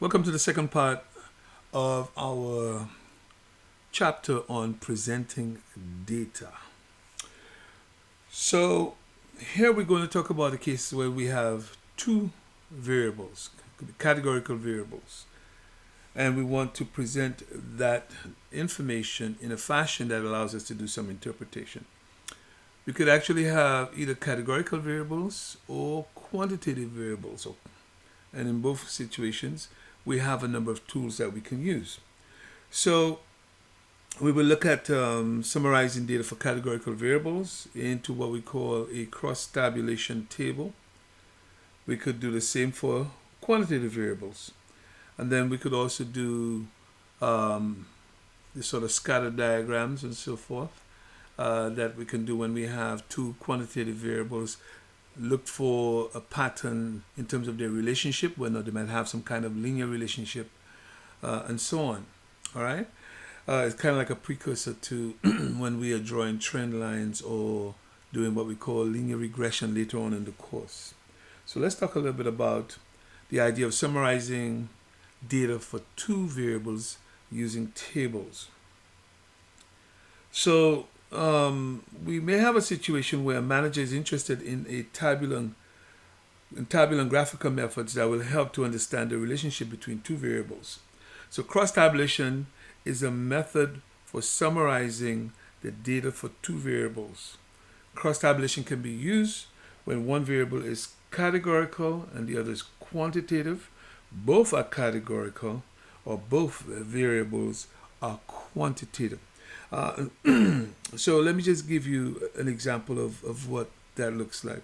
Welcome to the second part of our chapter on presenting data. So here we're going to talk about a case where we have two variables, categorical variables, and we want to present that information in a fashion that allows us to do some interpretation. We could actually have either categorical variables or quantitative variables, and in both situations we have a number of tools that we can use. So we will look at summarizing data for categorical variables into what we call a cross-tabulation table. We could do the same for quantitative variables. And then we could also do the sort of scatter diagrams and so forth that we can do when we have two quantitative variables. Look for a pattern in terms of their relationship, whether they might have some kind of linear relationship, and so on. All right? It's kind of like a precursor to when we are drawing trend lines or doing what we call linear regression later on in the course. So let's talk a little bit about the idea of summarizing data for two variables using tables. So we may have a situation where a manager is interested in tabular and graphical methods that will help to understand the relationship between two variables. So cross-tabulation is a method for summarizing the data for two variables. Cross-tabulation can be used when one variable is categorical and the other is quantitative. Both are categorical, or both variables are quantitative. So let me just give you an example of what that looks like.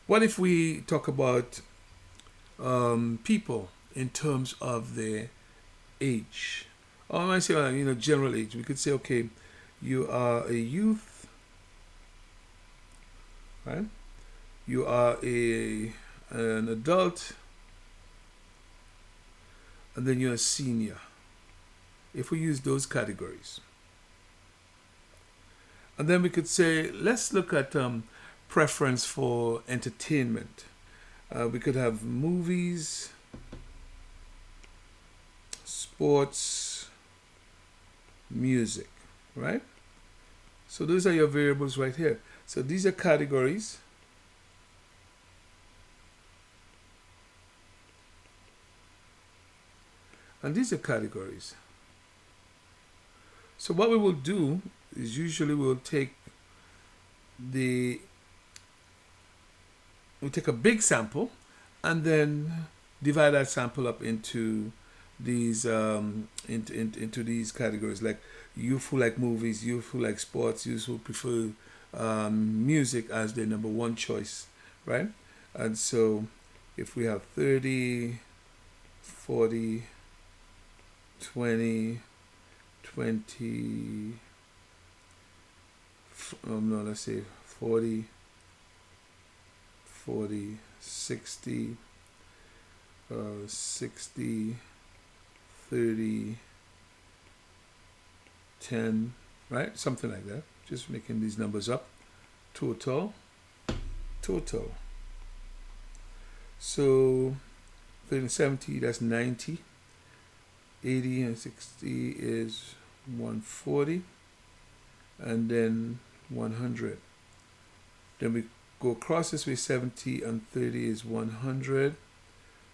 What if we talk about people in terms of their age? Or I might say, general age. We could say, okay, you are a youth, right? You are an adult, and then you're a senior. If we use those categories. And then we could say, let's look at preference for entertainment. We could have movies, sports, music, right? So those are your variables right here. So these are categories. And these are categories. So what we will do is usually we'll take a big sample and then divide that sample up into these into these categories, like youth who like movies, youth who like sports, youth who prefer music as their number one choice, right? And so if we have 30, 40, 20, 20, let's say 40, 40, 60, 60, 30, 10, right? Something like that. Just making these numbers up. Total. So 30 and 70, that's 90. 80 and 60 is 140. And then 100. Then we go across this way. 70 and 30 is 100.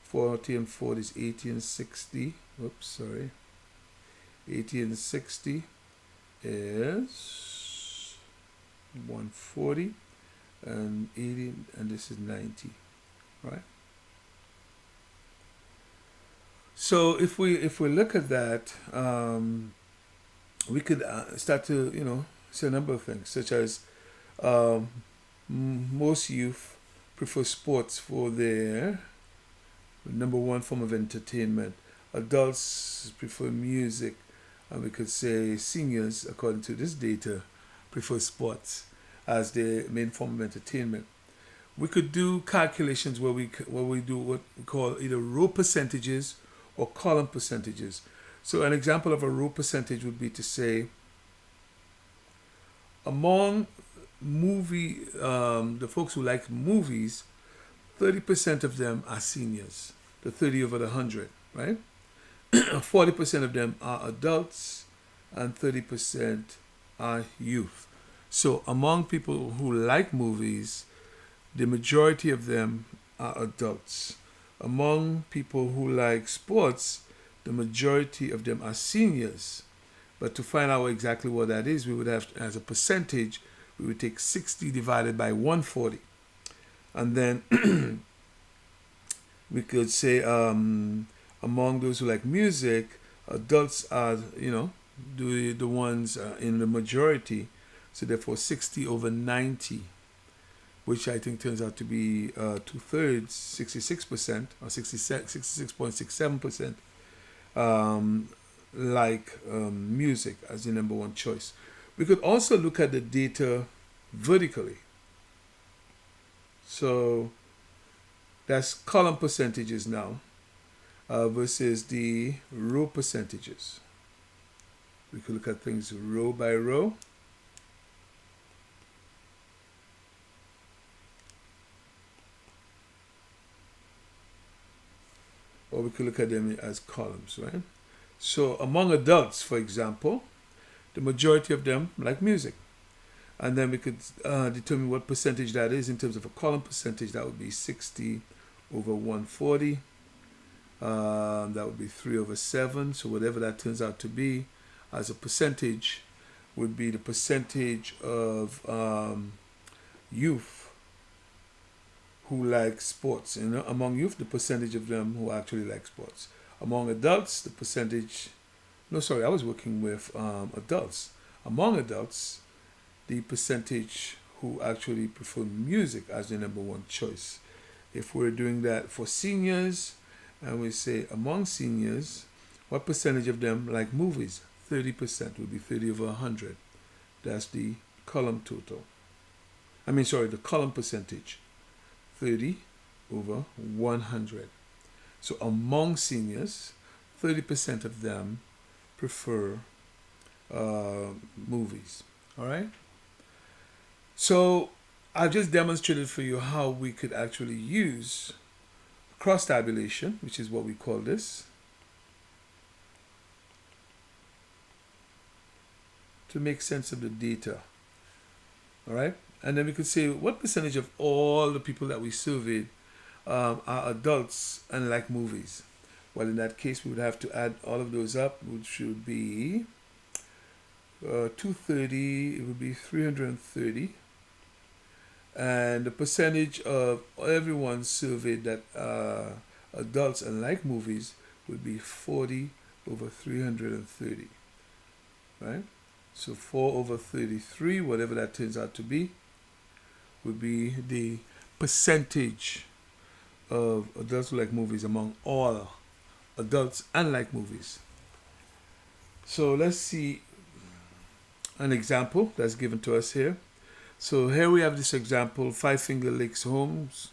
40 and 40 is 80 and 60. Oops, sorry. 80 and 60 is 140. And 80, and this is 90, right? So if we look at that, we could start to say a number of things, such as most youth prefer sports for their number one form of entertainment. Adults prefer music, and we could say seniors, according to this data, prefer sports as their main form of entertainment. We could do calculations where we do what we call either row percentages or column percentages. So an example of a row percentage would be to say, among the folks who like movies, 30% of them are seniors, the 30 over the 100. right? 40% of them are adults and 30% are youth. So among people who like movies, the majority of them are adults. Among people who like sports, the majority of them are seniors. But to find out exactly what that is, we would have, as a percentage, we would take 60 divided by 140. And then we could say among those who like music, adults are, the ones in the majority. So therefore 60 over 90, which I think turns out to be 2/3, 66%, or 66.67%, like music as the number one choice. We could also look at the data vertically. So that's column percentages now versus the row percentages. We could look at things row by row. Or we could look at them as columns, right? So among adults, for example, the majority of them like music. And then we could determine what percentage that is in terms of a column percentage. That would be 60 over 140. That would be 3 over 7. So whatever that turns out to be as a percentage would be the percentage of youth who like sports. Among youth, the percentage of them who actually like sports. Among adults, the percentage... No, sorry, I was working with adults. Among adults, the percentage who actually prefer music as the number one choice. If we're doing that for seniors, and we say among seniors, what percentage of them like movies? 30% would be 30 over 100. That's the column total. The column percentage. 30 over 100. So among seniors, 30% of them prefer movies. All right? So I've just demonstrated for you how we could actually use cross tabulation, which is what we call this, to make sense of the data. All right? And then we could say what percentage of all the people that we surveyed are adults and like movies. Well, in that case, we would have to add all of those up, which would be 230, it would be 330. And the percentage of everyone surveyed that adults and like movies would be 40 over 330. Right? So 4 over 33, whatever that turns out to be, would be the percentage of adults who like movies among all adults and like movies. So let's see an example that's given to us here. So here we have this example, 5 Finger Lakes homes.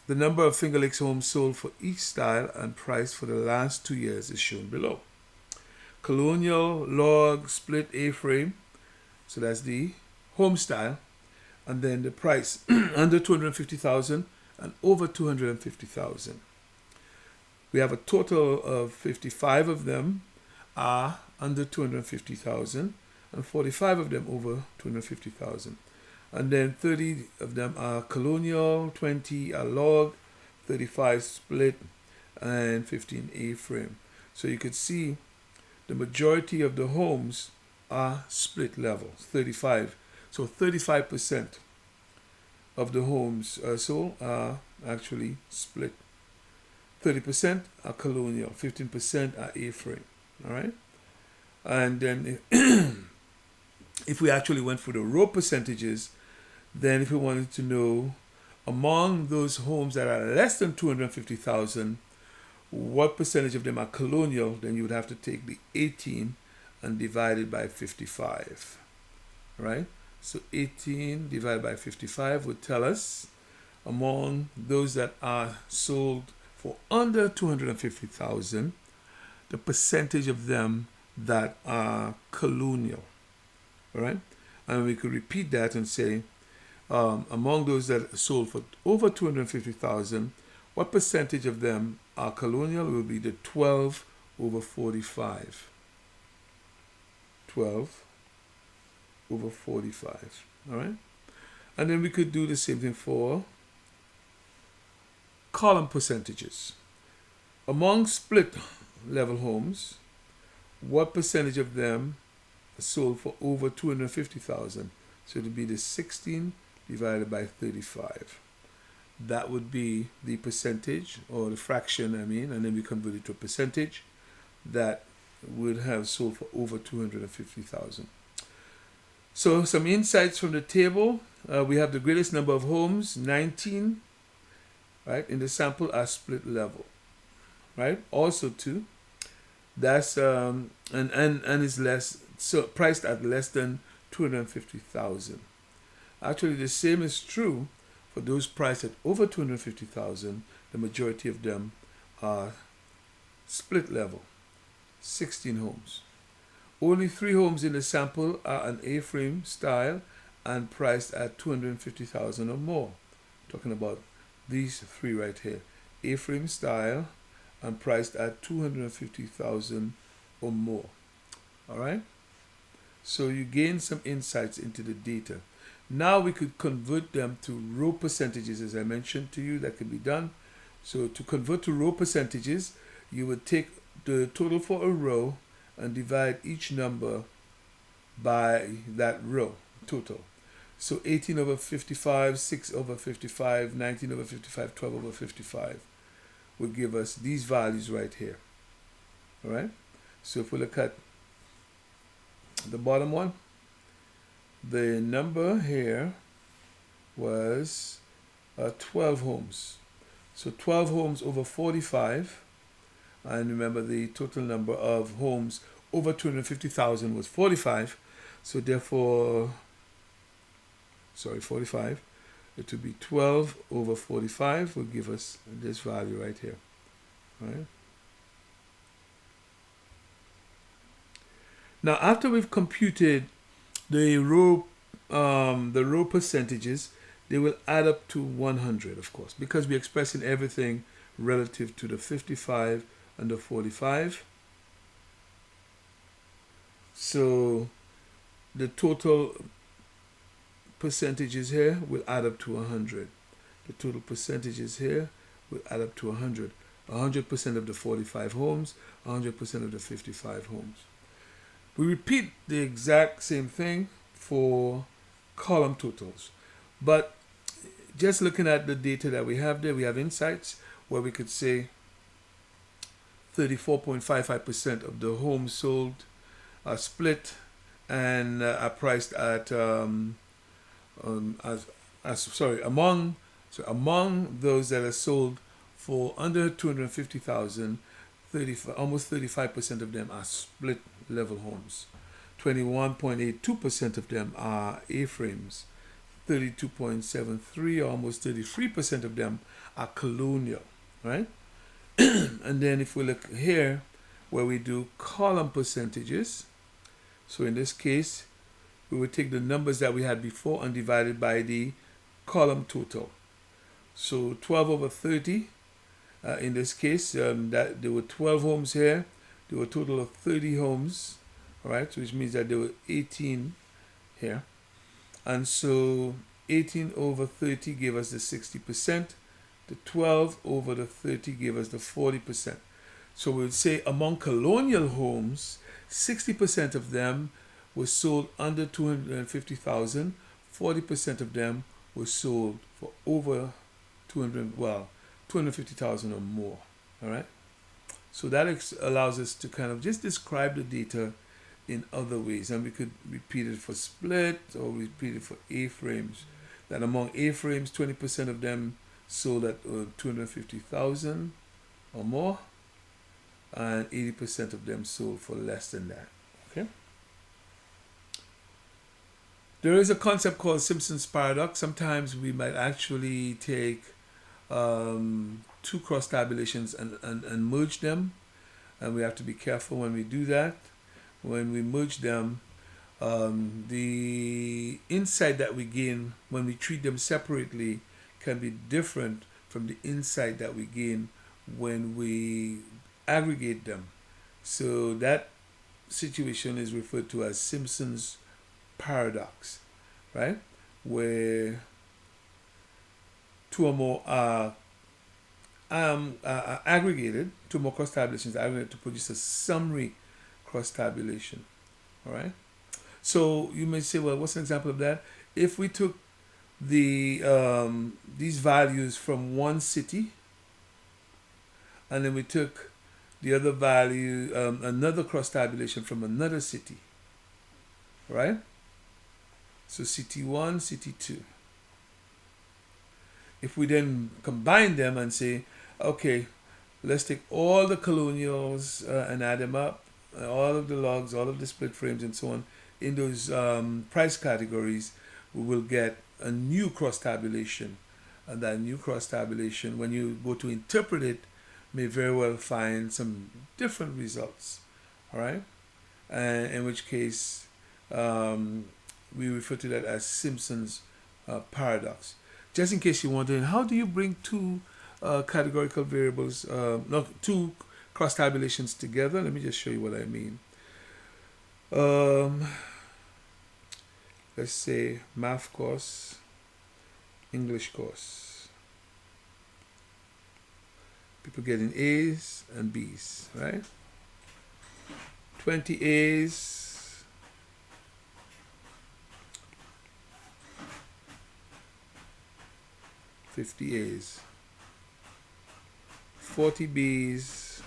The number of Finger Lakes homes sold for each style and price for the last 2 years is shown below. Colonial, log, split, A-frame. So that's the home style. And then the price under 250,000 and over 250,000. We have a total of 55 of them are under 250,000 and 45 of them over 250,000. And then 30 of them are colonial, 20 are log, 35 split, and 15 A-frame. So you could see the majority of the homes are split level, 35. So 35% of the homes sold are actually split. 30% are colonial, 15% are A-frame. All right? And then if we actually went for the row percentages, then if we wanted to know among those homes that are less than 250,000, what percentage of them are colonial, then you would have to take the 18 and divide it by 55. Right? So 18 divided by 55 would tell us among those that are sold for under 250,000, the percentage of them that are colonial. All right? And we could repeat that and say, among those that are sold for over 250,000, what percentage of them are colonial? Will be the 12 over 45. 12 over 45. All right? And then we could do the same thing for column percentages. Among split level homes, what percentage of them are sold for over 250,000? So it would be the 16 divided by 35. That would be the percentage, or the fraction, and then we convert it to a percentage that would have sold for over 250,000. So some insights from the table. We have the greatest number of homes, 19, right, in the sample are split level, right? Also too, that's and is less, so priced at less than 250,000. Actually, the same is true for those priced at over 250,000. The majority of them are split level, 16 homes. Only 3 homes in the sample are an A-frame style and priced at 250,000 or more. Talking about these 3 right here. A-frame style and priced at 250,000 or more. All right? So you gain some insights into the data. Now we could convert them to row percentages, as I mentioned to you. That could be done. So to convert to row percentages, you would take the total for a row and divide each number by that row total. So 18 over 55, 6 over 55, 19 over 55, 12 over 55 will give us these values right here. All right? So if we look at the bottom one, the number here was 12 homes. So 12 homes over 45. And remember, the total number of homes over 250,000 was 45. So therefore, 45. It would be 12 over 45 will give us this value right here. Right? Now, after we've computed the row percentages, they will add up to 100, of course, because we're expressing everything relative to the 55 and the 45. So the total percentages here will add up to 100. The total percentages here will add up to 100. 100% of the 45 homes, 100% of the 55 homes. We repeat the exact same thing for column totals. But just looking at the data that we have there, we have insights where we could say 34.55% of the homes sold are split and are priced at among those that are sold for under 250,000, almost 35% of them are split level homes. 21.82% of them are A-frames. 32.73, almost 33% of them are colonial, right? And then if we look here where we do column percentages, so in this case we would take the numbers that we had before and divide it by the column total. So 12 over 30, in this case, that there were 12 homes here, there were a total of 30 homes, all right, which means that there were 18 here. And so 18 over 30 gave us the 60%. The 12 over the 30 gave us the 40%. So we would say among colonial homes, 60% of them were sold under 250,000. 40% of them were sold for over 250,000 or more. All right. So that allows us to kind of just describe the data in other ways, and we could repeat it for split or repeat it for A-frames. That among A-frames, 20% of them sold at 250,000 or more, and 80% of them sold for less than that. Okay. There is a concept called Simpson's paradox. Sometimes we might actually take 2 cross tabulations and merge them, and we have to be careful when we do that. When we merge them, the insight that we gain when we treat them separately can be different from the insight that we gain when we aggregate them. So that situation is referred to as Simpson's paradox, right? Where two or more are aggregated, two more cross tabulations are aggregated to produce a summary cross tabulation. All right. So you may say, well, what's an example of that? If we took these values from one city, and then we took the other value, another cross tabulation from another city, right? So city 1, city 2. If we then combine them and say, okay, let's take all the colonials and add them up, all of the logs, all of the split frames and so on, in those price categories, we will get a new cross tabulation. And that new cross tabulation, when you go to interpret it, may very well find some different results. All right? And in which case, we refer to that as Simpson's paradox. Just in case you're wondering, how do you bring two categorical variables, two cross tabulations together? Let me just show you what I mean. Let's say math course, English course. People getting A's and B's, right? 20 A's, 50 A's, 40 B's,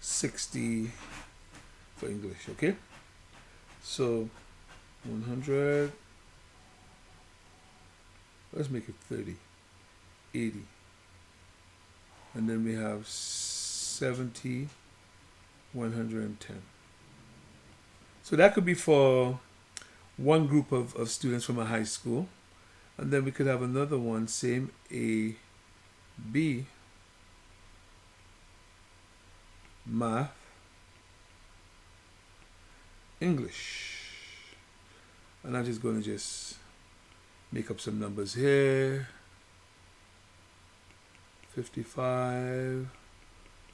60 for English, okay? So 100, let's make it 30, 80. And then we have 70, 110. So that could be for one group of students from a high school. And then we could have another one, same A, B, math, English. And I'm just going to just make up some numbers here. 55,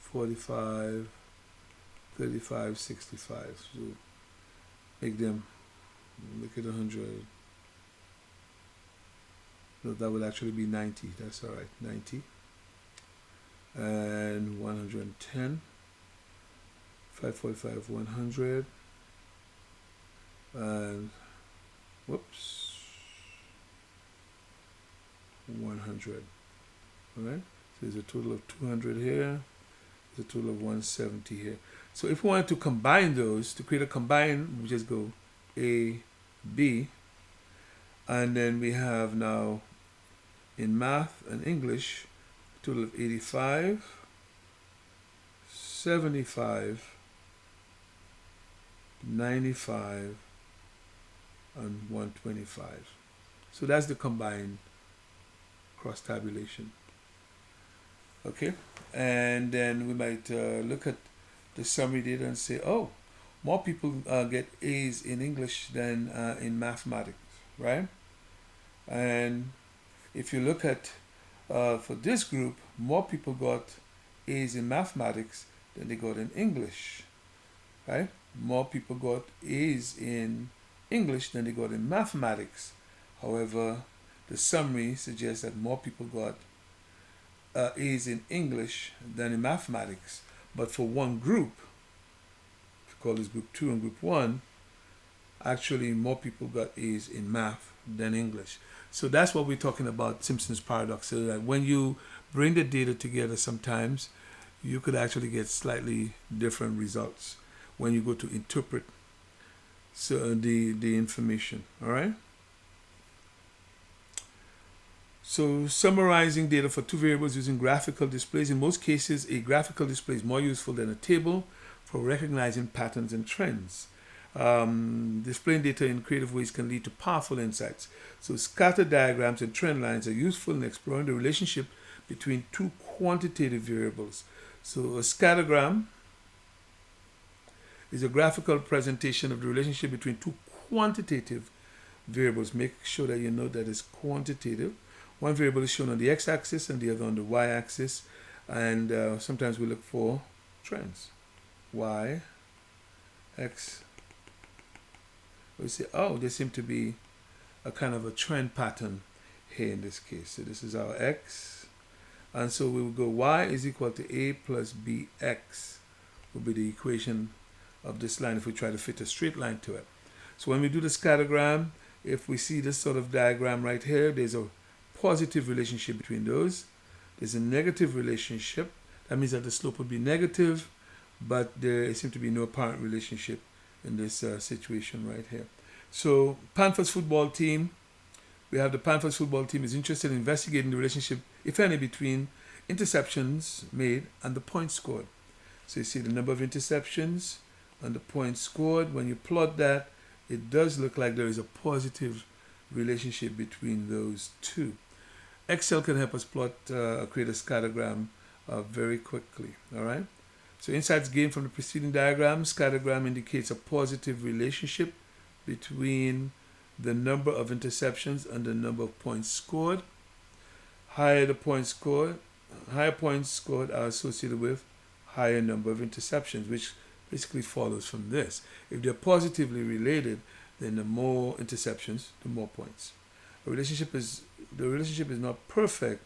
45, 35, 65. So make it 100. No, that would actually be 90. That's all right. 90. And 110. 545, 100. And whoops. 100. All right. So there's a total of 200 here. There's a total of 170 here. So if we wanted to combine those, to create a combine, we just go A, B. And then we have now in math and English, a total of 85, 75, 95, and 125. So that's the combined cross tabulation. Okay, and then we might look at the summary data and say, oh, more people get A's in English than in mathematics, right? And if you look at, for this group, more people got A's in mathematics than they got in English, right? More people got A's in English than they got in mathematics. However, the summary suggests that more people got A's in English than in mathematics. But for one group, if you call this group 2 and group 1, actually more people got A's in math than English. So that's what we're talking about, Simpson's paradox. So that when you bring the data together, sometimes you could actually get slightly different results when you go to interpret the information. All right. So summarizing data for two variables using graphical displays. In most cases, a graphical display is more useful than a table for recognizing patterns and trends. Displaying data in creative ways can lead to powerful insights. So scatter diagrams and trend lines are useful in exploring the relationship between two quantitative variables. So a scattergram is a graphical presentation of the relationship between two quantitative variables. Make sure that you know that it's quantitative. One variable is shown on the x-axis and the other on the y-axis, and sometimes we look for trends. Y, X. We say, oh, there seems to be a kind of a trend pattern here in this case. So this is our X, and so we will go Y is equal to A plus BX will be the equation of this line if we try to fit a straight line to it. So when we do the scattergram, if we see this sort of diagram right here, there's a positive relationship between those. There's a negative relationship. That means that the slope would be negative, but there seems to be no apparent relationship in this situation right here. So Panthers football team, we have the Panthers football team is interested in investigating the relationship, if any, between interceptions made and the points scored. So you see the number of interceptions and the points scored. When you plot that, it does look like there is a positive relationship between those two. Excel can help us plot, create a scattergram very quickly. All right. So insights gained from the preceding diagram. Scattergram indicates a positive relationship between the number of interceptions and the number of points scored. Higher points scored are associated with higher number of interceptions, which basically follows from this. If they're positively related, then the more interceptions, the more points. The relationship is not perfect.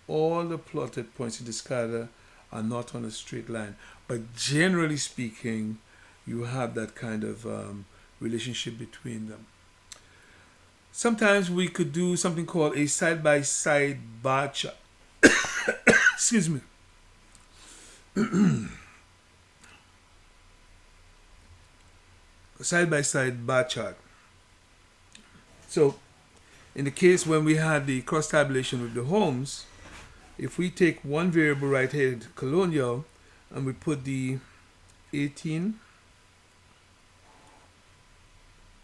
All the plotted points in the scatter are not on a straight line, but generally speaking, you have that kind of relationship between them. Sometimes we could do something called a side-by-side bar chart. Excuse me. A side-by-side bar chart. So in the case when we had the cross tabulation with the homes, if we take one variable right here, colonial, and we put the 18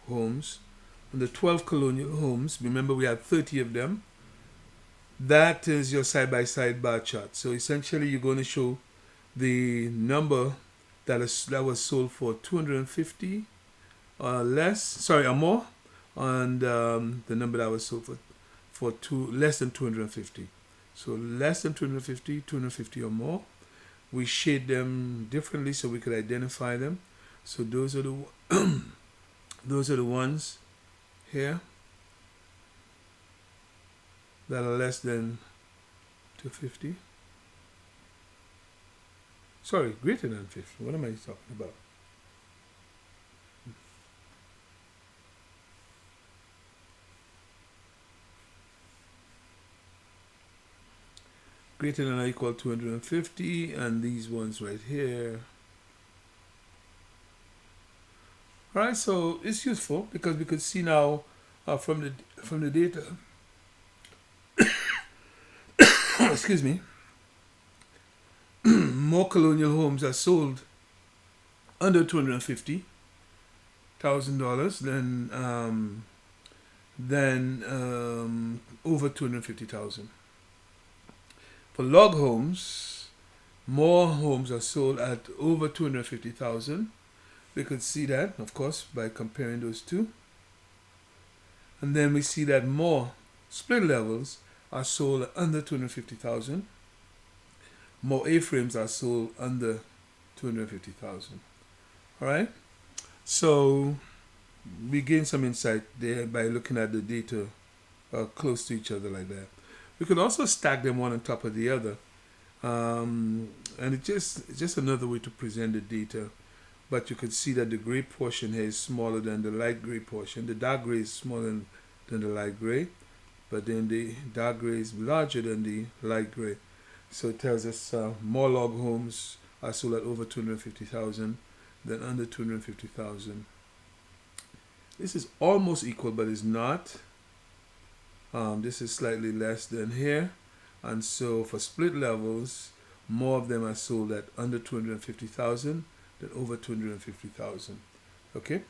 homes and the 12 colonial homes, remember we had 30 of them, that is your side-by-side bar chart. So essentially you're going to show the number that was sold for 250 or less, or more, and the number that was sold for less than 250. So less than 250, 250 or more. We shade them differently so we could identify them. So those are the those are the ones here that are less than 250. Sorry, greater than 50. What am I talking about? Greater than or equal to 250, and these ones right here. All right, so it's useful because we could see now from the data. Excuse me. More colonial homes are sold under $250,000 than over 250,000. For log homes, more homes are sold at over 250,000. We could see that, of course, by comparing those two. And then we see that more split levels are sold at under 250,000. More A-frames are sold under 250,000. All right? So we gain some insight there by looking at the data close to each other like that. We could also stack them one on top of the other. And it's just another way to present the data. But you could see that the gray portion here is smaller than the light gray portion. The dark gray is smaller than the light gray. But then the dark gray is larger than the light gray. So it tells us more log homes are sold at over 250,000 than under 250,000. This is almost equal, but it's not. This is slightly less than here. And so for split levels, more of them are sold at under 250,000 than over 250,000. Okay?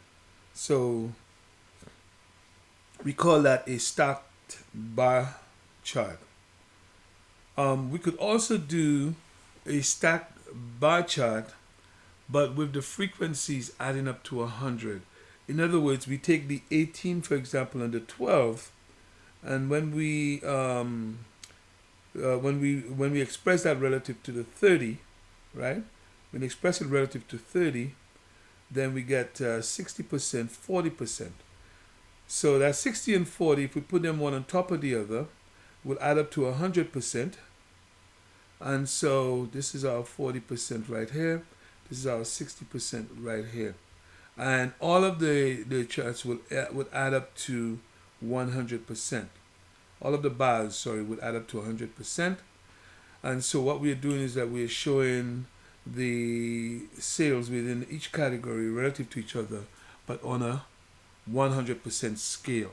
So we call that a stacked bar chart. We could also do a stacked bar chart, but with the frequencies adding up to 100. In other words, we take the 18, for example, and the 12, And when we express that relative to the 30, right? When we express it relative to 30, then we get 60%, 40%. So that 60 and 40, if we put them one on top of the other, will add up to 100%. And so this is our 40% right here. This is our 60% right here. And all of the charts would add up to 100%. All of the bars, sorry, would add up to 100%. And so what we're doing is that we're showing the sales within each category relative to each other, but on a 100% scale.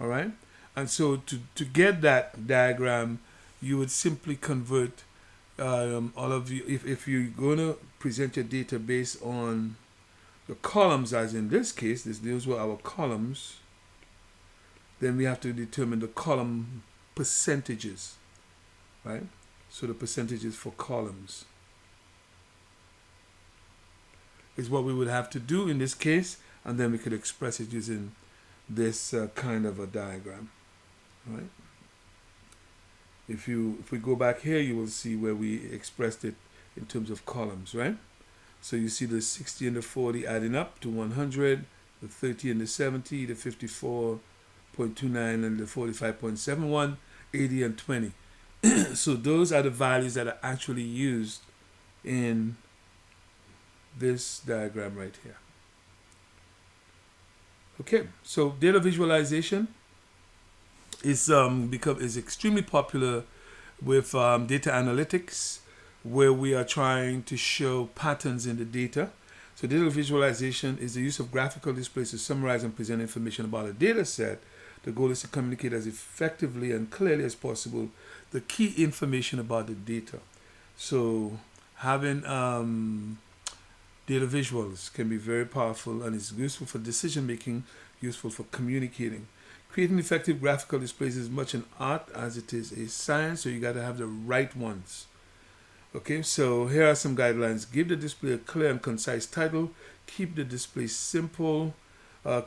All right? And so to get that diagram, you would simply convert all of you, if you're going to present your data based on the columns, as in this case, those were our columns, then we have to determine the column percentages, right? So the percentages for columns is what we would have to do in this case, and then we could express it using this kind of a diagram, right? If we go back here, you will see where we expressed it in terms of columns, right? So you see the 60 and the 40 adding up to 100, the 30 and the 70, the 54.29 and the 45.71, 80 and 20. So those are the values that are actually used in this diagram right here. Okay, so data visualization is extremely popular with data analytics, where we are trying to show patterns in the data. So data visualization is the use of graphical displays to summarize and present information about a data set. The goal is to communicate as effectively and clearly as possible the key information about the data. So having data visuals can be very powerful, and it's useful for decision making, useful for communicating. Creating effective graphical displays is much an art as it is a science, so you got to have the right ones. Okay, so here are some guidelines. Give the display a clear and concise title. Keep the display simple.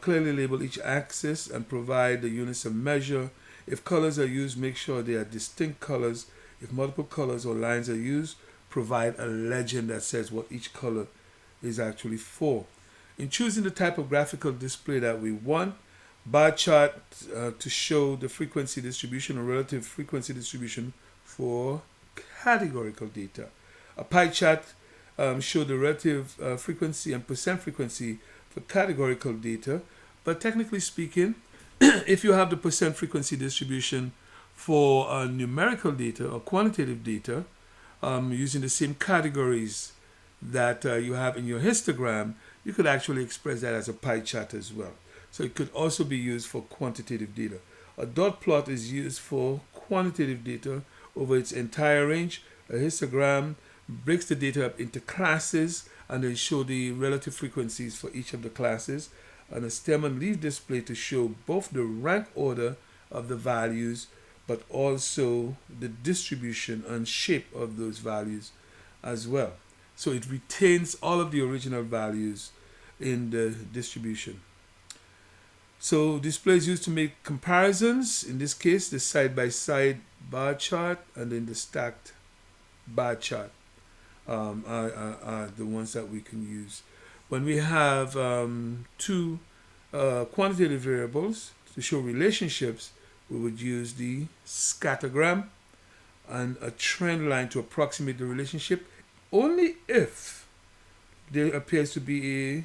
Clearly label each axis and provide the units of measure. If colors are used, make sure they are distinct colors. If multiple colors or lines are used, provide a legend that says what each color is actually for. In choosing the type of graphical display that we want, bar chart to show the frequency distribution or relative frequency distribution for categorical data. A pie chart show the relative frequency and percent frequency for categorical data. But technically speaking, if you have the percent frequency distribution for numerical data or quantitative data, using the same categories that you have in your histogram, you could actually express that as a pie chart as well. So it could also be used for quantitative data. A dot plot is used for quantitative data over its entire range. A histogram breaks the data up into classes and then show the relative frequencies for each of the classes. And a stem and leaf display to show both the rank order of the values, but also the distribution and shape of those values as well. So it retains all of the original values in the distribution. So displays used to make comparisons, in this case the side-by-side bar chart and then the stacked bar chart are the ones that we can use. When we have two quantitative variables to show relationships, we would use the scattergram and a trend line to approximate the relationship, only if there appears to be a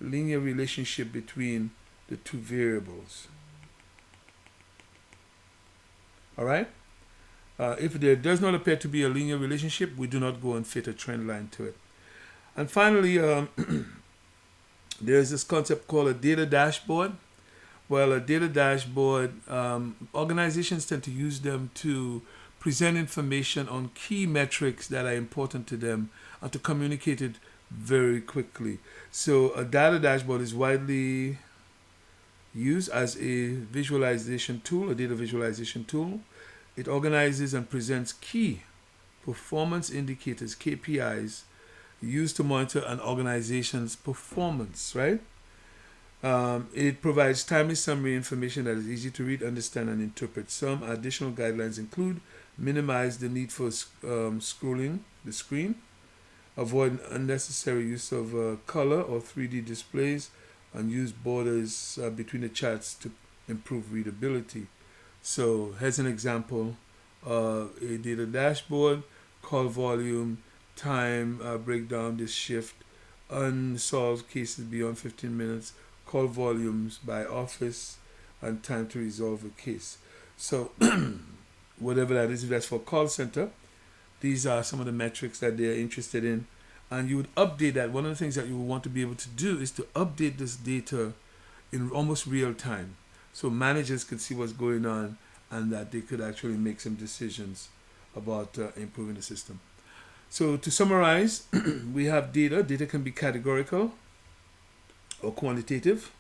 linear relationship between the two variables. All right? If there does not appear to be a linear relationship, we do not go and fit a trend line to it. And finally, there's this concept called a data dashboard. Well, a data dashboard, organizations tend to use them to present information on key metrics that are important to them and to communicate it very quickly. So a data dashboard is widely used as a visualization tool, a data visualization tool. It organizes and presents key performance indicators, KPIs, used to monitor an organization's performance, right? It provides timely summary information that is easy to read, understand, and interpret. Some additional guidelines include minimize the need for scrolling the screen, avoid unnecessary use of color or 3D displays, and use borders between the charts to improve readability. So here's an example of a data dashboard: call volume, time breakdown, this shift, unsolved cases beyond 15 minutes, call volumes by office, and time to resolve a case. So whatever that is, if that's for call center, these are some of the metrics that they're interested in. And you would update that. One of the things that you would want to be able to do is to update this data in almost real time, so managers could see what's going on and that they could actually make some decisions about improving the system. So to summarize, we have data. Data can be categorical or quantitative.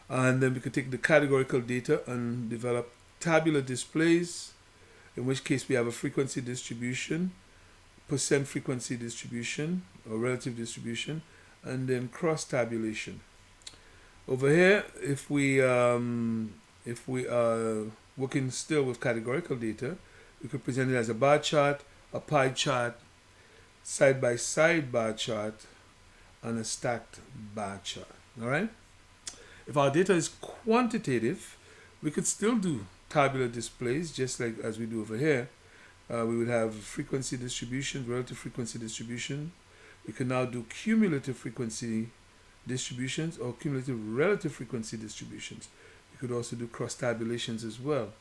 And then we could take the categorical data and develop tabular displays, in which case we have a frequency distribution, percent frequency distribution or relative distribution, and then cross tabulation. Over here, if we are working still with categorical data, we could present it as a bar chart, a pie chart, side-by-side bar chart, and a stacked bar chart. All right. If our data is quantitative, we could still do tabular displays, just like as we do over here. We would have frequency distribution, relative frequency distribution. We can now do cumulative frequency distributions or cumulative relative frequency distributions. We could also do cross tabulations as well.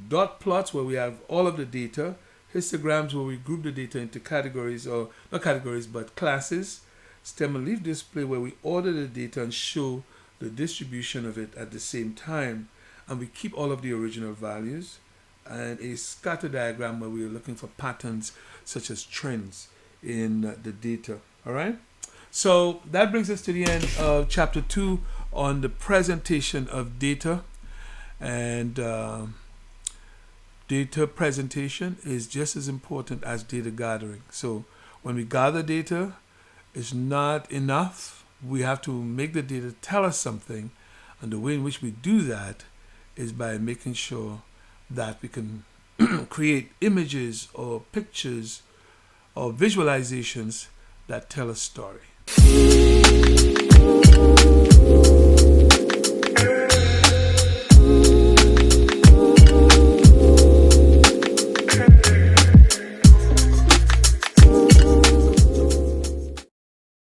Dot plots, where we have all of the data. Histograms, where we group the data into categories, or not categories but classes. Stem and leaf display, where we order the data and show the distribution of it at the same time, and we keep all of the original values. And a scatter diagram, where we are looking for patterns such as trends in the data. All right. So that brings us to the end of chapter 2 on the presentation of data. And data presentation is just as important as data gathering. So when we gather data, it's not enough. We have to make the data tell us something. And the way in which we do that is by making sure that we can create images or pictures or visualizations that tell a story.